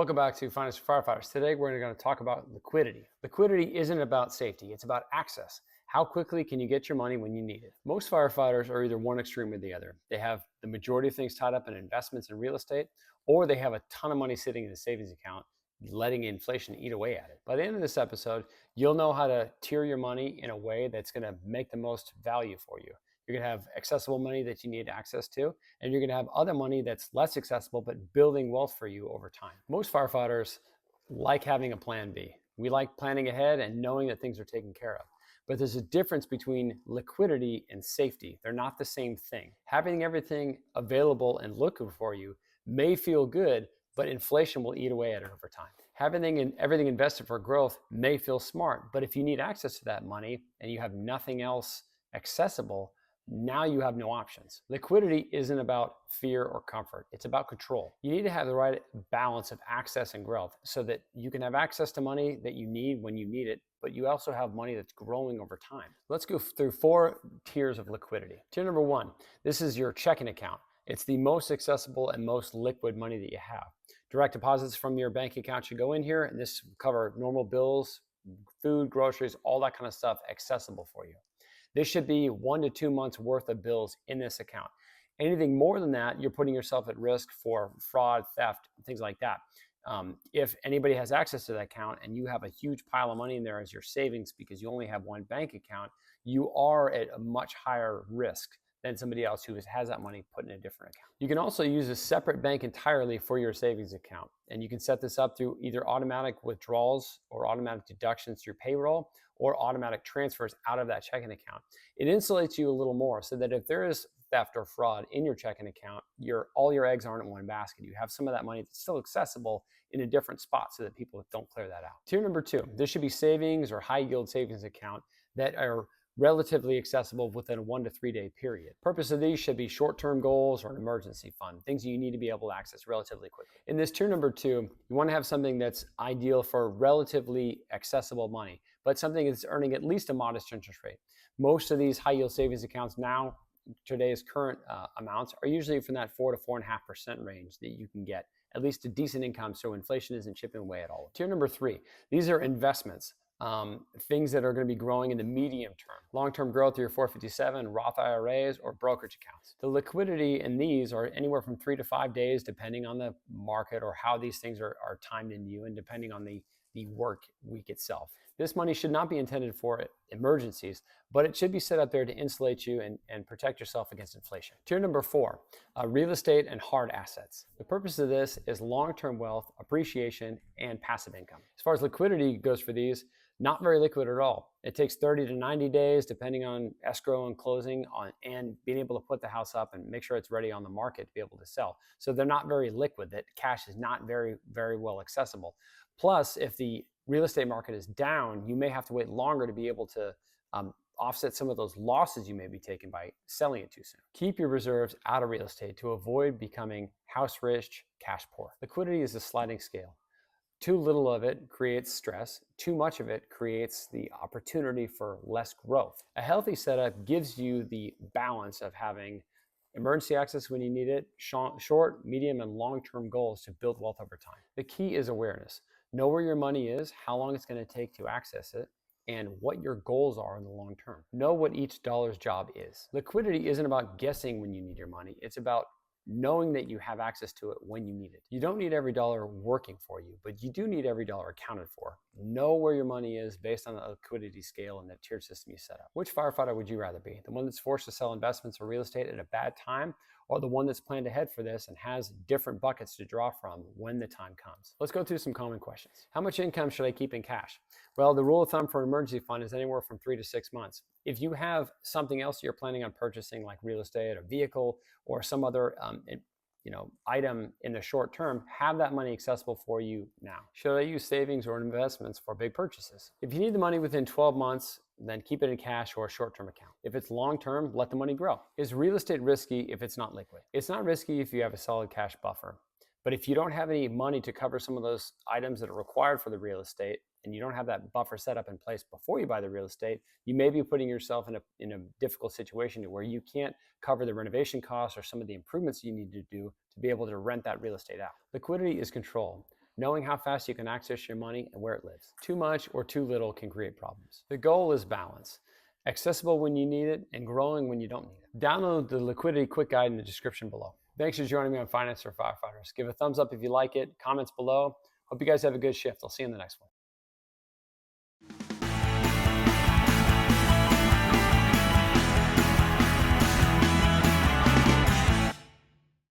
Welcome back to Finance for Firefighters. Today we're going to talk about liquidity. Liquidity isn't about safety, it's about access. How quickly can you get your money when you need it? Most firefighters are either one extreme or the other. They have the majority of things tied up in investments in real estate, or they have a ton of money sitting in a savings account, letting inflation eat away at it. By the end of this episode, you'll know how to tier your money in a way that's going to make the most value for you. You're going to have accessible money that you need access to, and you're going to have other money that's less accessible but building wealth for you over time. Most firefighters like having a plan B. We like planning ahead and knowing that things are taken care of. But there's a difference between liquidity and safety. They're not the same thing. Having everything available and liquid for you may feel good, but inflation will eat away at it over time. Having everything invested for growth may feel smart, but if you need access to that money and you have nothing else accessible, now you have no options. Liquidity isn't about fear or comfort. It's about control. You need to have the right balance of access and growth so that you can have access to money that you need when you need it, but you also have money that's growing over time. Let's go through 4 tiers of liquidity. Tier number 1, this is your checking account. It's the most accessible and most liquid money that you have. Direct deposits from your bank account should go in here, and this will cover normal bills, food, groceries, all that kind of stuff accessible for you. This should be 1 to 2 months worth of bills in this account. Anything more than that, you're putting yourself at risk for fraud, theft, things like that. If anybody has access to that account and you have a huge pile of money in there as your savings because you only have one bank account, you are at a much higher risk than somebody else who has that money put in a different account. You can also use a separate bank entirely for your savings account. And you can set this up through either automatic withdrawals or automatic deductions through payroll or automatic transfers out of that checking account. It insulates you a little more so that if there is theft or fraud in your checking account, all your eggs aren't in one basket. You have some of that money that's still accessible in a different spot so that people don't clear that out. Tier number 2, this should be savings or high yield savings account that are relatively accessible within a 1 to 3 day period. Purpose of these should be short-term goals or an emergency fund, things you need to be able to access relatively quickly. In this tier number 2, you want to have something that's ideal for relatively accessible money, but something that's earning at least a modest interest rate. Most of these high yield savings accounts now, today's current amounts, are usually from that 4 to 4.5% range that you can get at least a decent income so inflation isn't chipping away at all. Tier number 3, these are investments. Things that are going to be growing in the medium term. Long-term growth through your 457, Roth IRAs, or brokerage accounts. The liquidity in these are anywhere from 3 to 5 days, depending on the market or how these things are timed in you and depending on the work week itself. This money should not be intended for emergencies, but it should be set up there to insulate you and protect yourself against inflation. Tier number 4, real estate and hard assets. The purpose of this is long-term wealth, appreciation, and passive income. As far as liquidity goes for these, not very liquid at all. It takes 30 to 90 days, depending on escrow and closing, and being able to put the house up and make sure it's ready on the market to be able to sell. So they're not very liquid. That cash is not very, very well accessible. Plus, if the real estate market is down, you may have to wait longer to be able to offset some of those losses you may be taking by selling it too soon. Keep your reserves out of real estate to avoid becoming house rich, cash poor. Liquidity is a sliding scale. Too little of it creates stress. Too much of it creates the opportunity for less growth. A healthy setup gives you the balance of having emergency access when you need it, short, medium, and long-term goals to build wealth over time. The key is awareness. Know where your money is, how long it's going to take to access it, and what your goals are in the long term. Know what each dollar's job is. Liquidity isn't about guessing when you need your money. It's about knowing that you have access to it when you need it. You don't need every dollar working for you, but you do need every dollar accounted for. Know where your money is based on the liquidity scale and the tiered system you set up. Which firefighter would you rather be? The one that's forced to sell investments or real estate at a bad time, or the one that's planned ahead for this and has different buckets to draw from when the time comes? Let's go through some common questions. How much income should I keep in cash? Well, the rule of thumb for an emergency fund is anywhere from 3 to 6 months. If you have something else you're planning on purchasing, like real estate or vehicle or some other item in the short term, have that money accessible for you now. Should I use savings or investments for big purchases? If you need the money within 12 months, then keep it in cash or a short-term account. If it's long-term, let the money grow. Is real estate risky if it's not liquid? It's not risky if you have a solid cash buffer. But if you don't have any money to cover some of those items that are required for the real estate, and you don't have that buffer set up in place before you buy the real estate, you may be putting yourself in a difficult situation where you can't cover the renovation costs or some of the improvements you need to do to be able to rent that real estate out. Liquidity is control. knowing how fast you can access your money and where it lives. Too much or too little can create problems. The goal is balance. Accessible when you need it and growing when you don't need it. Download the Liquidity Quick Guide in the description below. Thanks for joining me on Finance for Firefighters. Give a thumbs up if you like it, comments below. Hope you guys have a good shift. I'll see you in the next one.